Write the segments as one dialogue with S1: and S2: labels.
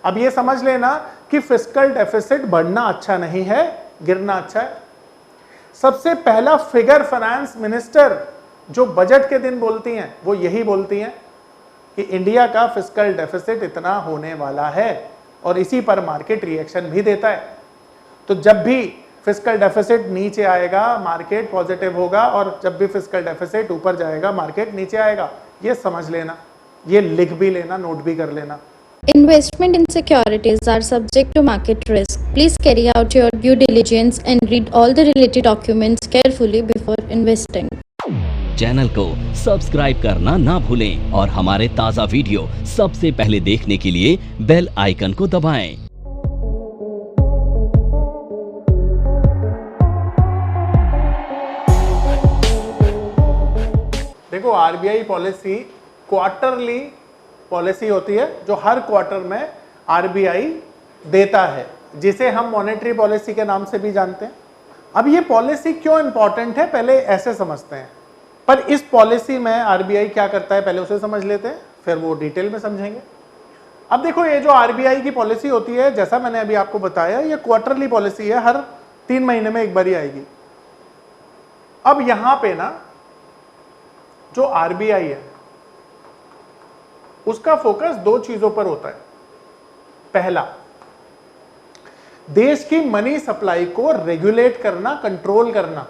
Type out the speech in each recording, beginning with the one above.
S1: अब ये समझ लेना कि फिस्कल डेफिसिट बढ़ना अच्छा नहीं है, गिरना अच्छा है। सबसे पहला फिगर फाइनेंस मिनिस्टर जो बजट के दिन बोलती हैं वो यही बोलती हैं कि इंडिया का फिस्कल डेफिसिट इतना होने वाला है, और इसी पर मार्केट रिएक्शन भी देता है। तो जब भी फिस्कल डेफिसिट नीचे आएगा मार्केट पॉजिटिव होगा, और जब भी फिस्कल डेफिसिट ऊपर जाएगा मार्केट नीचे आएगा। ये समझ लेना, ये लिख भी लेना, नोट भी कर लेना।
S2: Investment in securities are subject to market risk. Please carry out your due diligence and read all the related documents carefully before investing.
S3: Channel को सब्सक्राइब करना ना भूलें और हमारे ताज़ा वीडियो सबसे पहले देखने के लिए बेल आइकन को दबाएं।
S1: देखो, आरबीआई पॉलिसी क्वार्टरली पॉलिसी होती है जो हर क्वार्टर में आरबीआई देता है, जिसे हम मॉनेटरी पॉलिसी के नाम से भी जानते हैं। अब ये पॉलिसी क्यों इंपॉर्टेंट है पहले ऐसे समझते हैं, पर इस पॉलिसी में आरबीआई क्या करता है पहले उसे समझ लेते हैं, फिर वो डिटेल में समझेंगे। अब देखो, ये जो आरबीआई की पॉलिसी होती है, जैसा मैंने अभी आपको बताया, ये क्वार्टरली पॉलिसी है, हर 3 महीने में एक बार ही आएगी। अब यहां पे ना जो आरबीआई है उसका फोकस 2 चीजों पर होता है। पहला, देश की मनी सप्लाई को रेगुलेट करना, कंट्रोल करना,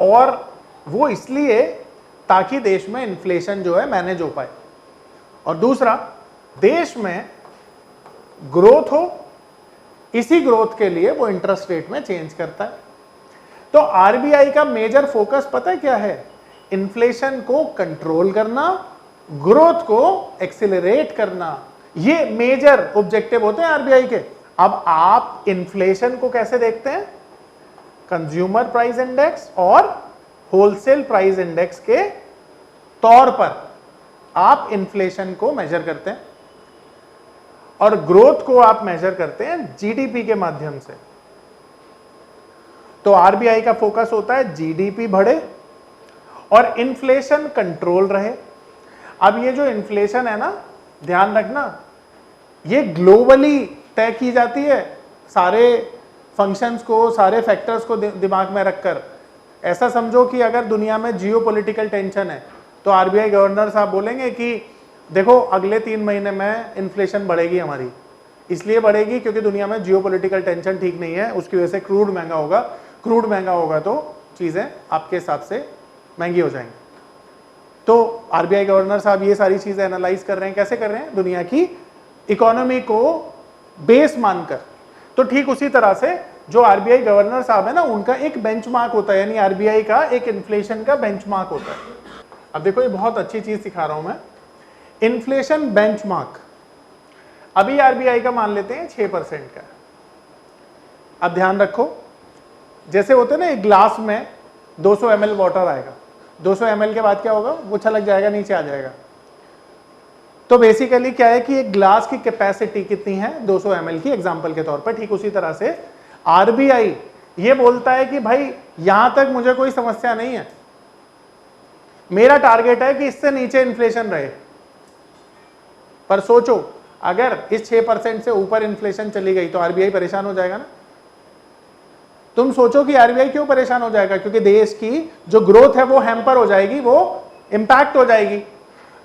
S1: और वो इसलिए ताकि देश में इन्फ्लेशन जो है मैनेज हो पाए। और दूसरा, देश में ग्रोथ हो, इसी ग्रोथ के लिए वो इंटरेस्ट रेट में चेंज करता है। तो आरबीआई का मेजर फोकस पता है क्या है? इन्फ्लेशन को कंट्रोल करना, ग्रोथ को एक्सेलरेट करना। ये मेजर ऑब्जेक्टिव होते हैं आरबीआई के। अब आप इन्फ्लेशन को कैसे देखते हैं? कंज्यूमर प्राइस इंडेक्स और होलसेल प्राइस इंडेक्स के तौर पर आप इन्फ्लेशन को मेजर करते हैं, और ग्रोथ को आप मेजर करते हैं जीडीपी के माध्यम से। तो आरबीआई का फोकस होता है जीडीपी बढ़े और इन्फ्लेशन कंट्रोल रहे। अब ये जो इन्फ्लेशन है ना, ध्यान रखना, ये ग्लोबली तय की जाती है, सारे फंक्शंस को, सारे फैक्टर्स को दिमाग में रखकर। ऐसा समझो कि अगर दुनिया में जियोपॉलिटिकल टेंशन है तो आरबीआई गवर्नर साहब बोलेंगे कि देखो अगले 3 महीने में इन्फ्लेशन बढ़ेगी हमारी, इसलिए बढ़ेगी क्योंकि दुनिया में जियोपॉलिटिकल टेंशन ठीक नहीं है, उसकी वजह से क्रूड महंगा होगा। क्रूड महंगा होगा तो चीजें आपके हिसाब से महंगी हो जाएंगी। तो आरबीआई गवर्नर साहब ये सारी चीजें एनालाइज कर रहे हैं। कैसे कर रहे हैं? दुनिया की इकोनॉमी को बेस मानकर। तो ठीक उसी तरह से जो आरबीआई गवर्नर साहब है ना, उनका एक बेंचमार्क होता है, यानी आरबीआई का एक इन्फ्लेशन का बेंचमार्क होता है। अब देखो, ये बहुत अच्छी चीज सिखा रहा हूं मैं, इन्फ्लेशन बेंचमार्क। अभी आरबीआई का मान लेते हैं 6% का। अब ध्यान रखो, जैसे होते ना एक ग्लास में 200 ml वाटर आएगा, 200 ml के बाद क्या होगा? वो छलक जाएगा, नीचे आ जाएगा। तो बेसिकली क्या है कि एक ग्लास की कैपेसिटी कितनी है? 200 ml की, एग्जांपल के तौर पर। ठीक उसी तरह से आरबीआई ये बोलता है कि भाई यहां तक मुझे कोई समस्या नहीं है, मेरा टारगेट है कि इससे नीचे इन्फ्लेशन रहे। पर सोचो, अगर इस 6% से ऊपर इन्फ्लेशन चली गई तो आरबीआई परेशान हो जाएगा ना। तुम सोचो कि आरबीआई क्यों परेशान हो जाएगा? क्योंकि देश की जो ग्रोथ है वो हैम्पर हो जाएगी, वो इंपैक्ट हो जाएगी।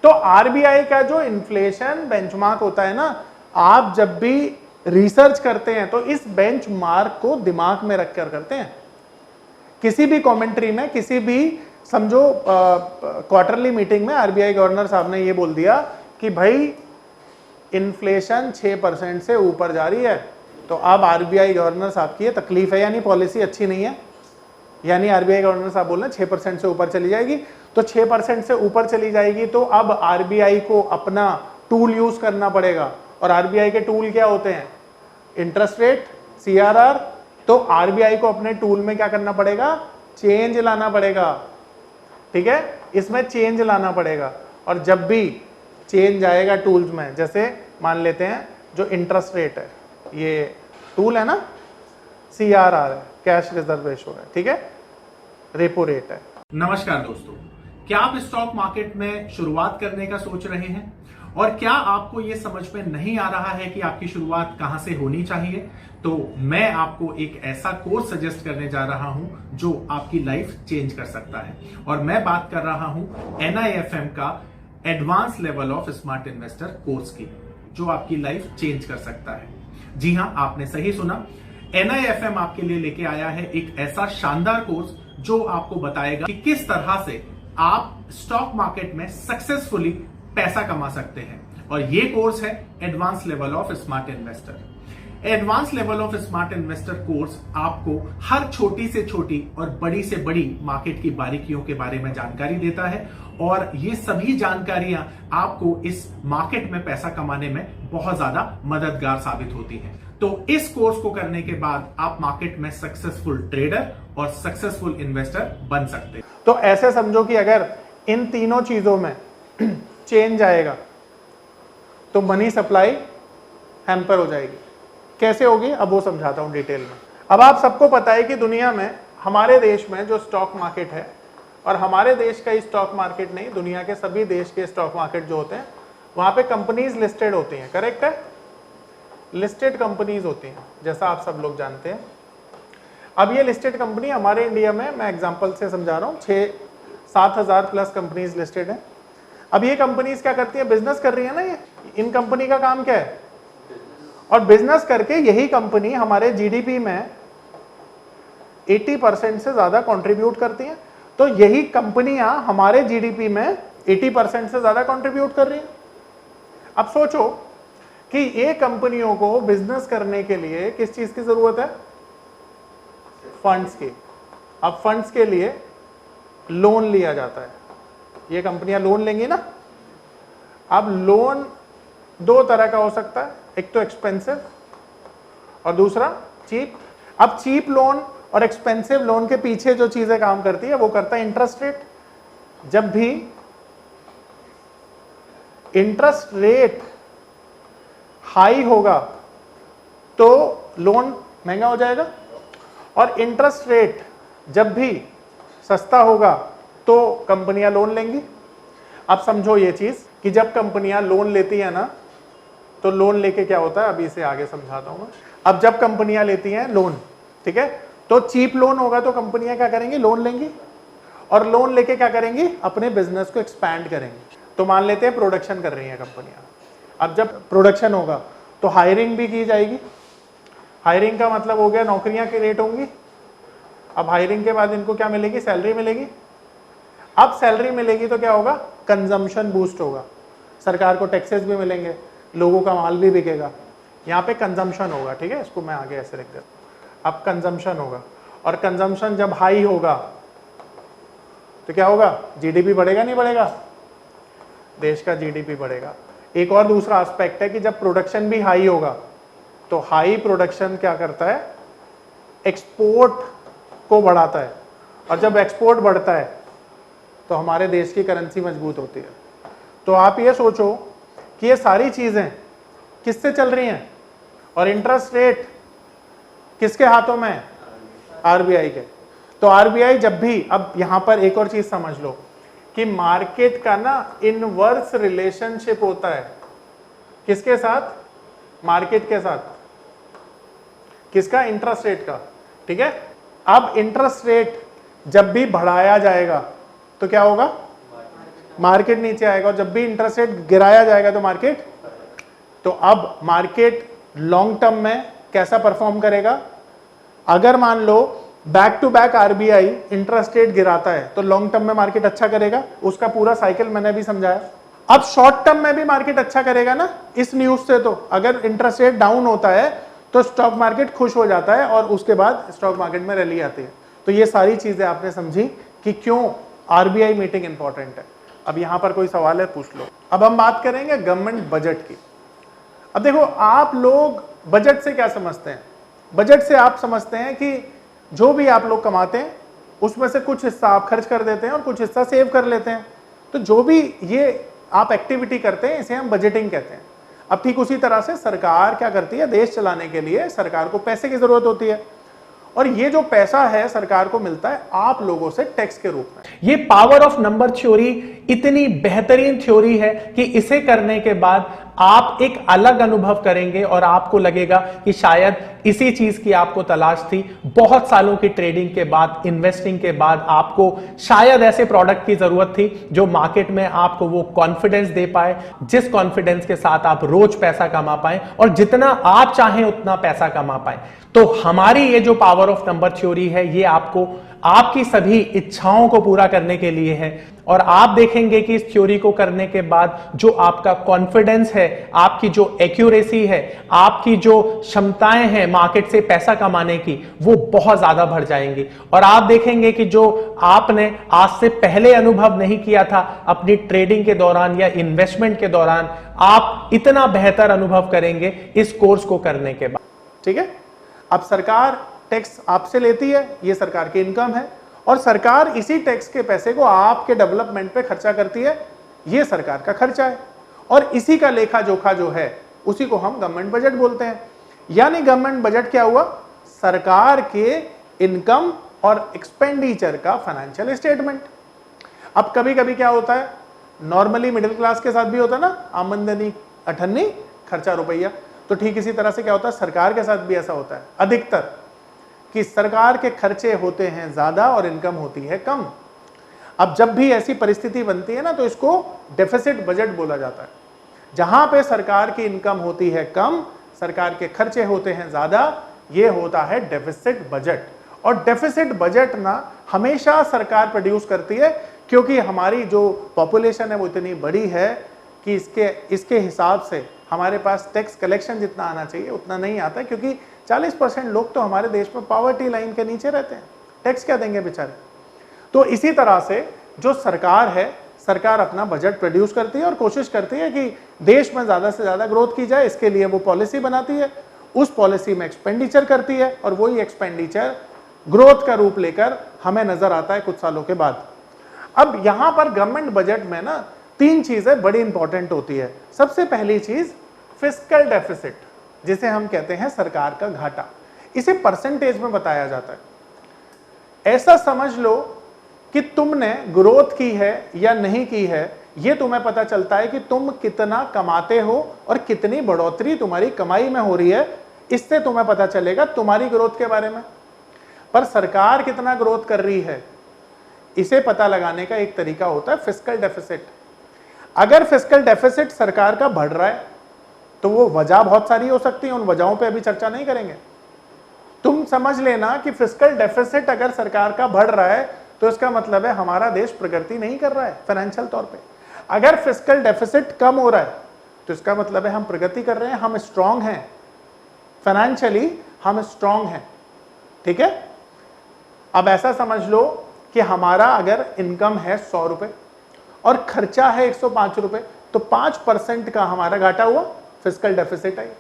S1: तो आरबीआई का जो इन्फ्लेशन बेंचमार्क होता है ना, आप जब भी रिसर्च करते हैं तो इस बेंचमार्क को दिमाग में रखकर करते हैं। किसी भी कमेंट्री में, किसी भी समझो क्वार्टरली मीटिंग में आरबीआई गवर्नर साहब ने ये बोल दिया कि भाई इन्फ्लेशन 6% से ऊपर जा रही है, तो अब आरबीआई गवर्नर साहब की ये तकलीफ है, यानी पॉलिसी अच्छी नहीं है। यानी आरबीआई गवर्नर साहब बोल रहे हैं 6% से ऊपर चली जाएगी। तो 6% से ऊपर चली जाएगी तो अब आरबीआई को अपना टूल यूज करना पड़ेगा। और आरबीआई के टूल क्या होते हैं? Interest rate, CRR. तो आरबीआई को अपने टूल में क्या करना पड़ेगा? चेंज लाना पड़ेगा। ठीक है, इसमें चेंज लाना पड़ेगा। और जब भी चेंज आएगा टूल्स में, जैसे मान लेते हैं जो इंटरेस्ट रेट है, ये टूल है ना, सीआरआर है, कैश रिजर्व रेशो है, ठीक है, रेपो रेट है। नमस्कार दोस्तों, क्या आप स्टॉक मार्केट में शुरुआत करने का सोच रहे हैं और क्या आपको यह समझ में नहीं आ रहा है कि आपकी शुरुआत कहां से होनी चाहिए, तो मैं आपको एक ऐसा कोर्स सजेस्ट करने जा रहा हूं जो आपकी लाइफ चेंज कर सकता है। और मैं बात कर रहा हूं NIFM का advance level of smart investor course की, जो आपकी लाइफ चेंज कर सकता है। जी हां, आपने सही सुना, NIFM आपके लिए लेके आया है एक ऐसा शानदार कोर्स जो आपको बताएगा कि किस तरह से आप स्टॉक मार्केट में सक्सेसफुली पैसा कमा सकते हैं। और ये कोर्स है advance level of smart investor. Advance level of smart investor course आपको हर छोटी से छोटी और बड़ी से बड़ी मार्केट की बारीकियों के बारे में जानकारी देता है, और ये सभी जानकारियां आपको इस मार्केट में पैसा कमाने में बहुत ज्यादा मददगार साबित होती हैं। तो इस कोर्स को करने के बाद आप मार्केट में सक्सेसफुल ट्रेडर और सक्सेसफुल इन्वेस्टर बन सकते हैं। तो ऐसे समझो कि अगर इन तीनों चीजों में चेंज आएगा तो मनी सप्लाई हैम्पर हो जाएगी। कैसे होगी, अब वो समझाता हूं डिटेल में। अब आप सबको पता है कि दुनिया में, हमारे देश में जो स्टॉक मार्केट है, और हमारे देश का ही स्टॉक मार्केट नहीं, दुनिया के सभी देश के स्टॉक मार्केट जो होते हैं वहां पे कंपनीज लिस्टेड होती हैं। करेक्ट है, लिस्टेड कंपनीज होती हैं, जैसा आप सब लोग जानते हैं। अब ये लिस्टेड कंपनी हमारे इंडिया में, मैं एग्जांपल से समझा रहा हूँ, 6-7 हजार प्लस कंपनीज लिस्टेड हैं। अब ये कंपनीज क्या करती है, बिजनेस कर रही है ना, ये इन कंपनी का काम क्या है, और बिजनेस करके यही कंपनी हमारे जीडीपी में 80% से ज्यादा कंट्रीब्यूट करती हैं। तो यही कंपनियां हमारे जीडीपी में 80% से ज्यादा कंट्रीब्यूट कर रही हैं। अब सोचो कि ये कंपनियों को बिजनेस करने के लिए किस चीज की जरूरत है, फंड्स की। अब फंड्स के लिए लोन लिया जाता है, ये कंपनियां लोन लेंगी ना। अब लोन दो तरह का हो सकता है, एक तो एक्सपेंसिव और दूसरा चीप। अब चीप लोन और एक्सपेंसिव लोन के पीछे जो चीजें काम करती है वो करता है इंटरेस्ट रेट। जब भी इंटरेस्ट रेट हाई होगा तो लोन महंगा हो जाएगा, और इंटरेस्ट रेट जब भी सस्ता होगा तो कंपनियां लोन लेंगी। अब समझो ये चीज कि जब कंपनियां लोन लेती है ना, तो लोन लेके क्या होता है, अभी इसे आगे समझाता हूं मैं। अब जब कंपनियां लेती हैं लोन, ठीक है, तो चीप लोन होगा तो कंपनियां क्या करेंगी, लोन लेंगी, और लोन लेके क्या करेंगी, अपने बिजनेस को एक्सपैंड करेंगी। तो मान लेते हैं प्रोडक्शन कर रही हैं कंपनियां। अब जब प्रोडक्शन होगा तो हायरिंग भी की जाएगी। हायरिंग का मतलब हो गया नौकरियां क्रिएट होंगी। अब हायरिंग के बाद इनको क्या मिलेगी, सैलरी मिलेगी। अब सैलरी मिलेगी तो क्या होगा, कंजम्पशन बूस्ट होगा, सरकार को टैक्सेस भी मिलेंगे, लोगों का माल भी बिकेगा। यहाँ पे कंजम्पशन होगा, ठीक है, इसको मैं आगे ऐसे लिख देता हूं। अब कंजम्पशन होगा, और कंजम्पशन जब हाई होगा तो क्या होगा, जीडीपी बढ़ेगा नहीं बढ़ेगा, देश का जीडीपी बढ़ेगा। एक और दूसरा एस्पेक्ट है कि जब प्रोडक्शन भी हाई होगा तो हाई प्रोडक्शन क्या करता है, एक्सपोर्ट को बढ़ाता है, और जब एक्सपोर्ट बढ़ता है तो हमारे देश की करेंसी मजबूत होती है। तो आप ये सोचो कि ये सारी चीजें किससे चल रही हैं, और इंटरेस्ट रेट किसके हाथों में है, आरबीआई के। तो आरबीआई जब भी, अब यहां पर एक और चीज समझ लो कि मार्केट का ना इनवर्स रिलेशनशिप होता है, किसके साथ, मार्केट के साथ। किसका, इंटरेस्ट रेट का, ठीक है। अब इंटरेस्ट रेट जब भी बढ़ाया जाएगा तो क्या होगा, मार्केट नीचे आएगा, और जब भी इंटरेस्ट रेट गिराया जाएगा तो मार्केट। तो अब मार्केट लॉन्ग टर्म में कैसा परफॉर्म करेगा, अगर मान लो back to back RBI interest rate गिराता है तो लॉन्ग टर्म में मार्केट अच्छा करेगा, उसका पूरा साइकिल मैंने भी समझाया। अब शॉर्ट टर्म में भी मार्केट अच्छा करेगा ना इस न्यूज से। तो अगर इंटरेस्ट रेट डाउन होता है तो स्टॉक मार्केट खुश हो जाता है, और उसके बाद स्टॉक मार्केट में रैली आती है। तो ये सारी चीजें आपने समझी कि क्यों आरबीआई मीटिंग इंपॉर्टेंट है। अब यहां पर कोई सवाल है, पूछ लो। अब हम बात करेंगे गवर्नमेंट बजट की। अब देखो, आप लोग बजट से क्या समझते हैं, बजट से आप समझते हैं कि जो भी आप लोग कमाते हैं उसमें से कुछ हिस्सा आप खर्च कर देते हैं और कुछ हिस्सा सेव कर लेते हैं। तो जो भी ये आप एक्टिविटी करते हैं इसे हम बजटिंग कहते हैं। अब ठीक उसी तरह से सरकार क्या करती है, देश चलाने के लिए सरकार को पैसे की जरूरत होती है, और ये जो पैसा है सरकार को मिलता है आप लोगों से टैक्स के रूप में।
S4: ये पावर ऑफ नंबर थ्योरी इतनी बेहतरीन थ्योरी है कि इसे करने के बाद आप एक अलग अनुभव करेंगे और आपको लगेगा कि शायद इसी चीज की आपको तलाश थी। बहुत सालों की ट्रेडिंग के बाद, इन्वेस्टिंग के बाद आपको शायद ऐसे प्रोडक्ट की जरूरत थी जो मार्केट में आपको वो कॉन्फिडेंस दे पाए, जिस कॉन्फिडेंस के साथ आप रोज पैसा कमा पाए और जितना आप चाहें उतना पैसा कमा पाए। तो हमारी ये जो पावर ऑफ नंबर थ्योरी है ये आपको आपकी सभी इच्छाओं को पूरा करने के लिए है। और आप देखेंगे कि इस थ्योरी को करने के बाद जो आपका कॉन्फिडेंस है, आपकी जो एक्यूरेसी है, आपकी जो क्षमताएं हैं मार्केट से पैसा कमाने की, वो बहुत ज्यादा बढ़ जाएंगी। और आप देखेंगे कि जो आपने आज से पहले अनुभव नहीं किया था अपनी ट्रेडिंग के दौरान या इन्वेस्टमेंट के दौरान, आप इतना बेहतर अनुभव करेंगे इस कोर्स को करने के बाद।
S1: ठीक है, अब सरकार टैक्स आपसे लेती है, ये सरकार की इनकम है, और सरकार इसी टैक्स के पैसे को आपके डेवलपमेंट पे खर्चा करती है, ये सरकार का खर्चा है। और इसी का लेखा जोखा जो है उसी को हम गवर्नमेंट बजट बोलते हैं। यानी गवर्नमेंट बजट क्या हुआ? सरकार के इनकम और एक्सपेंडिचर का फाइनेंशियल स्टेटमेंट। अब कभी कभी क्या होता है, नॉर्मली मिडिल क्लास के साथ भी होता है ना, आमदनी अठन्नी खर्चा रुपया। तो ठीक इसी तरह से क्या होता है, सरकार के साथ भी ऐसा होता है अधिकतर कि सरकार के खर्चे होते हैं ज्यादा और इनकम होती है कम। अब जब भी ऐसी परिस्थिति बनती है ना तो इसको डेफिसिट बजट बोला जाता है। जहां पे सरकार की इनकम होती है कम, सरकार के खर्चे होते हैं ज्यादा, ये होता है डेफिसिट बजट। और डेफिसिट बजट ना हमेशा सरकार प्रोड्यूस करती है, क्योंकि हमारी जो पॉपुलेशन है वो इतनी बड़ी है कि इसके हिसाब से हमारे पास टैक्स कलेक्शन जितना आना चाहिए उतना नहीं आता, क्योंकि 40% लोग तो हमारे देश में पॉवर्टी लाइन के नीचे रहते हैं, टैक्स क्या देंगे बेचारे। तो इसी तरह से जो सरकार है, सरकार अपना बजट प्रोड्यूस करती है और कोशिश करती है कि देश में ज़्यादा से ज़्यादा ग्रोथ की जाए। इसके लिए वो पॉलिसी बनाती है, उस पॉलिसी में एक्सपेंडिचर करती है, और वही एक्सपेंडिचर ग्रोथ का रूप लेकर हमें नजर आता है कुछ सालों के बाद। अब यहां पर गवर्नमेंट बजट में ना 3 चीजें बड़ी इंपॉर्टेंट होती है। सबसे पहली चीज फिस्कल डेफिसिट, जिसे हम कहते हैं सरकार का घाटा। इसे परसेंटेज में बताया जाता है। ऐसा समझ लो कि तुमने ग्रोथ की है या नहीं की है, यह तुम्हें पता चलता है कि तुम कितना कमाते हो और कितनी बढ़ोतरी तुम्हारी कमाई में हो रही है। इससे तुम्हें पता चलेगा तुम्हारी ग्रोथ के बारे में। पर सरकार कितना ग्रोथ कर रही है, इसे पता लगाने का एक तरीका होता है फिस्कल डेफिसिट। अगर फिस्कल डेफिसिट सरकार का बढ़ रहा है तो वो वजह बहुत सारी हो सकती है, उन वजहों पे अभी चर्चा नहीं करेंगे। तुम समझ लेना कि फिस्कल डेफिसिट अगर सरकार का बढ़ रहा है तो इसका मतलब है हमारा देश प्रगति नहीं कर रहा है फाइनेंशियल तौर पे। अगर फिस्कल डेफिसिट कम हो रहा है तो इसका मतलब है हम प्रगति कर रहे हैं, हम स्ट्रांग हैं, फाइनेंशियली हम स्ट्रांग हैं। ठीक है, अब ऐसा समझ लो कि हमारा अगर इनकम है 100 रुपए और खर्चा है 105 रुपए, तो 5% का हमारा घाटा हुआ, फिस्कल डेफिसिट है।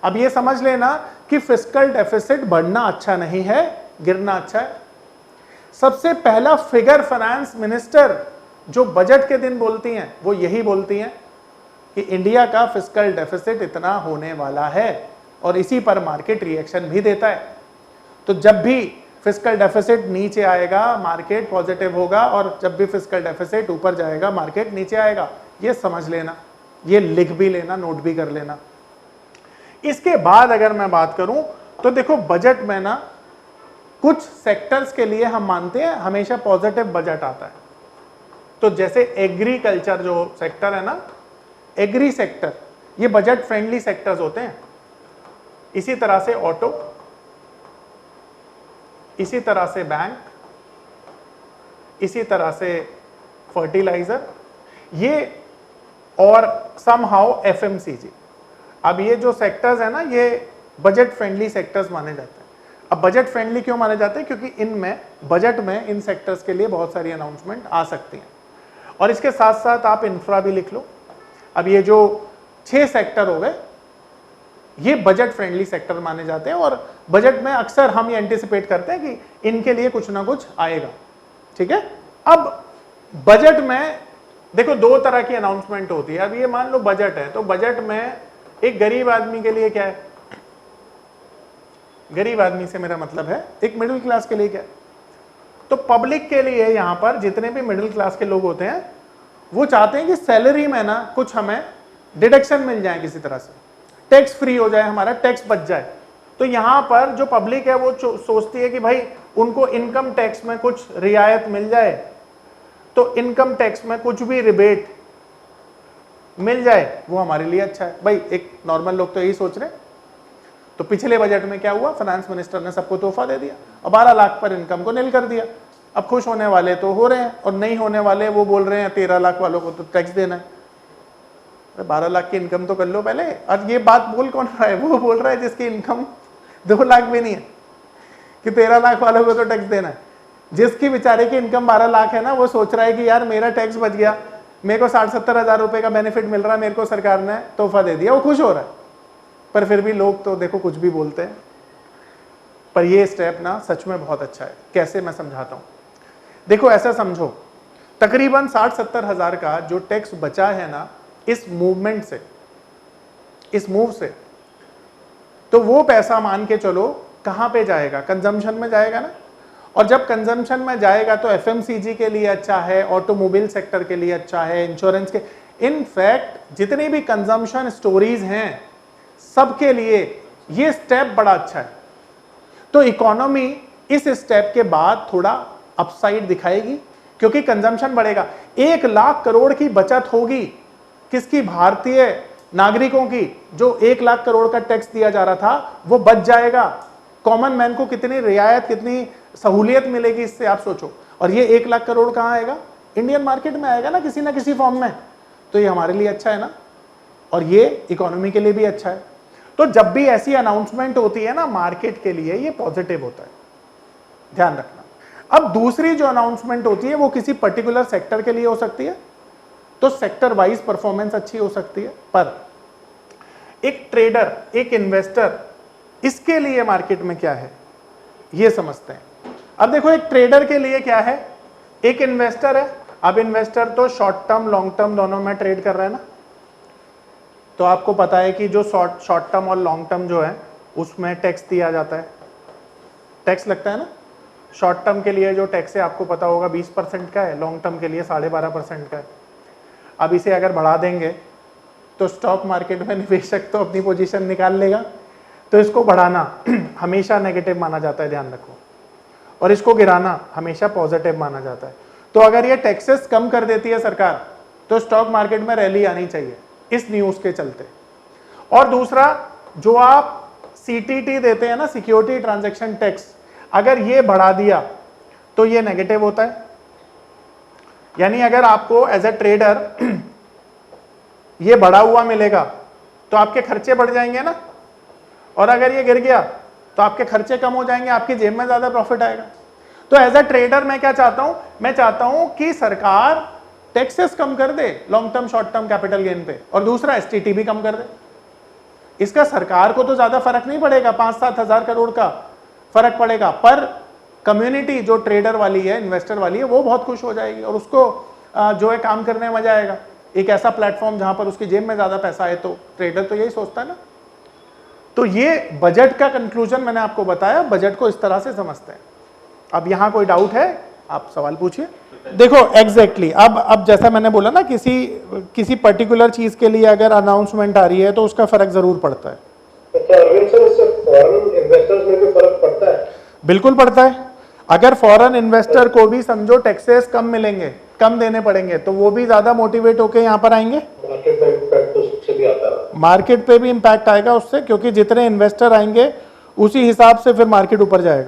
S1: अब ये समझ लेना कि फिस्कल डेफिसिट बढ़ना अच्छा नहीं है, गिरना अच्छा है। सबसे पहला फिगर फाइनेंस मिनिस्टर जो बजट के दिन बोलती हैं वो यही बोलती हैं कि इंडिया का फिस्कल डेफिसिट इतना होने वाला है, और इसी पर मार्केट रिएक्शन भी देता है। तो जब भी फिस्कल डेफिसिट नीचे आएगा मार्केट पॉजिटिव होगा, और जब भी फिस्कल डेफिसिट ऊपर जाएगा मार्केट नीचे आएगा। ये समझ लेना, ये लिख भी लेना, नोट भी कर लेना। इसके बाद अगर मैं बात करूं तो देखो बजट में ना कुछ सेक्टर्स के लिए हम मानते हैं हमेशा पॉजिटिव बजट आता है। तो जैसे एग्रीकल्चर जो सेक्टर है ना, एग्री सेक्टर, ये बजट फ्रेंडली सेक्टर्स होते हैं। इसी तरह से ऑटो, इसी तरह से बैंक, इसी तरह से फर्टिलाइजर, ये और समहाउ एफएमसीजी। अब ये जो सेक्टर्स है ना, ये बजट फ्रेंडली सेक्टर्स माने जाते हैं। अब बजट फ्रेंडली क्यों माने जाते हैं? क्योंकि इनमें बजट में इन सेक्टर्स के लिए बहुत सारी अनाउंसमेंट आ सकती हैं। और इसके साथ साथ आप इंफ्रा भी लिख लो। अब ये जो 6 सेक्टर हो गए, ये बजट फ्रेंडली सेक्टर माने जाते हैं, और बजट में अक्सर हम ये एंटिसिपेट करते हैं कि इनके लिए कुछ ना कुछ आएगा। ठीक है, अब बजट में देखो 2 तरह की अनाउंसमेंट होती है। अब ये मान लो बजट है, तो बजट में एक गरीब आदमी के लिए क्या है, गरीब आदमी से मेरा मतलब है, एक मिडिल क्लास के लिए क्या है? तो पब्लिक के लिए यहां पर जितने भी मिडिल क्लास के लोग होते हैं वो चाहते हैं कि सैलरी में ना कुछ हमें डिडक्शन मिल जाए, किसी तरह से टैक्स फ्री हो जाए, हमारा टैक्स बच जाए। तो यहां पर जो पब्लिक है वो सोचती है कि भाई उनको इनकम टैक्स में कुछ रियायत मिल जाए, तो इनकम टैक्स में कुछ भी रिबेट मिल जाए वो हमारे लिए अच्छा है। भाई एक नॉर्मल लोग तो यही सोच रहे हैं। तो पिछले बजट में क्या हुआ, फाइनेंस मिनिस्टर ने सबको तोहफा दे दिया और 12 लाख पर इनकम को नील कर दिया। अब खुश होने वाले तो हो रहे हैं और नहीं होने वाले वो बोल रहे हैं 13 लाख वालों को तो टैक्स देना है। 12 लाख की इनकम तो कर लो पहले। और ये बात बोल कौन रहा है? वो बोल रहा है जिसकी इनकम 2 लाख भी नहीं है कि 13 लाख वालों को तो टैक्स देना है। जिसकी बेचारे की इनकम 12 लाख है ना, वो सोच रहा है कि यार मेरा टैक्स बच गया, मेरे को 60-70 हजार रुपए का बेनिफिट मिल रहा है, मेरे को सरकार ने तोहफा दे दिया, वो खुश हो रहा है। पर फिर भी लोग तो देखो कुछ भी बोलते हैं। पर ये स्टेप ना सच में बहुत अच्छा है। कैसे, मैं समझाता हूं। देखो ऐसा समझो, तकरीबन 60-70 हजार का जो टैक्स बचा है ना इस मूवमेंट से, इस मूव से, तो वो पैसा मान के चलो कहां पे जाएगा? कंजम्पशन में जाएगा ना। और जब कंजम्पशन में जाएगा तो एफएमसीजी के लिए अच्छा है, ऑटोमोबाइल सेक्टर के लिए अच्छा है, इंश्योरेंस के, इनफैक्ट जितनी भी कंजम्पशन स्टोरीज हैं सबके लिए ये स्टेप बड़ा अच्छा है। तो इकोनॉमी इस स्टेप के बाद थोड़ा अपसाइड दिखाएगी क्योंकि कंजम्पशन बढ़ेगा। 1 लाख करोड़ की बचत होगी किसकी? भारतीय नागरिकों की। जो 1 लाख करोड़ का टैक्स दिया जा रहा था वो बच जाएगा। कॉमन मैन को कितनी रियायत, कितनी सहूलियत मिलेगी इससे, आप सोचो। और ये 1 लाख करोड़ कहां आएगा? इंडियन मार्केट में आएगा ना, किसी ना किसी फॉर्म में। तो ये हमारे लिए अच्छा है ना, और ये इकोनॉमी के लिए भी अच्छा है। तो जब भी ऐसी अनाउंसमेंट होती है ना मार्केट के लिए, ये पॉजिटिव होता है, ध्यान रखना। अब दूसरी जो अनाउंसमेंट होती है वो किसी पर्टिकुलर सेक्टर के लिए हो सकती है, तो सेक्टर वाइज परफॉर्मेंस अच्छी हो सकती है। पर एक ट्रेडर, एक इन्वेस्टर, इसके लिए मार्केट में क्या है ये समझते हैं। अब देखो एक ट्रेडर के लिए क्या है, एक इन्वेस्टर है। अब इन्वेस्टर तो शॉर्ट टर्म लॉन्ग टर्म दोनों में ट्रेड कर रहा है ना। तो आपको पता है कि जो शॉर्ट टर्म और लॉन्ग टर्म जो है उसमें टैक्स दिया जाता है, टैक्स लगता है ना। शॉर्ट टर्म के लिए जो टैक्स है आपको पता होगा 20% का है, लॉन्ग टर्म के लिए 12.5% का है। अब इसे अगर बढ़ा देंगे तो स्टॉक मार्केट में निवेशक तो अपनी पोजीशन निकाल लेगा। तो इसको बढ़ाना हमेशा नेगेटिव माना जाता है, ध्यान रखो, और इसको गिराना हमेशा पॉजिटिव माना जाता है। तो अगर ये टैक्सेस कम कर देती है सरकार तो स्टॉक मार्केट में रैली आनी चाहिए इस न्यूज के चलते। और दूसरा, जो आप सीटीटी देते हैं ना, सिक्योरिटी ट्रांजैक्शन टैक्स, अगर ये बढ़ा दिया तो ये नेगेटिव होता है। यानी अगर आपको एज ए ट्रेडर ये बढ़ा हुआ मिलेगा तो आपके खर्चे बढ़ जाएंगे ना, और अगर ये गिर गया तो आपके खर्चे कम हो जाएंगे, आपकी जेब में ज्यादा प्रॉफिट आएगा। तो एज ए ट्रेडर मैं क्या चाहता हूं, मैं चाहता हूं कि सरकार टैक्सेस कम कर दे long term short term capital gain पे, और दूसरा एसटीटी भी कम कर दे। इसका सरकार को तो ज्यादा फर्क नहीं पड़ेगा, 5-7 हजार करोड़ का फर्क पड़ेगा, पर कम्युनिटी जो ट्रेडर वाली है, इन्वेस्टर वाली है, वो बहुत खुश हो जाएगी और उसको जो है काम करने में मजा आएगा। एक ऐसा प्लेटफॉर्म जहां पर उसकी जेब में ज्यादा पैसा है, तो ट्रेडर तो यही सोचता है ना। तो ये बजट का कंक्लूजन मैंने आपको बताया, बजट को इस तरह से समझते हैं। अब यहां कोई डाउट है, आप सवाल पूछिए। देखो एग्जैक्टली अब जैसा मैंने बोला ना, किसी पर्टिकुलर चीज के लिए अगर अनाउंसमेंट आ रही है तो उसका फर्क जरूर पड़ता है।
S5: फॉरेन इन्वेस्टर्स में भी फर्क पड़ता है?
S1: बिल्कुल पड़ता है। अगर फॉरेन इन्वेस्टर को भी समझो टैक्सेस कम मिलेंगे, कम देने पड़ेंगे, तो वो भी ज्यादा मोटिवेट होकर यहाँ पर आएंगे।
S5: मार्केट में इम्पैक्ट तो उससे भी आता है,
S1: मार्केट पे भी इम्पैक्ट आएगा उससे, क्योंकि जितने इन्वेस्टर आएंगे उसी हिसाब से फिर मार्केट ऊपर जाएगा।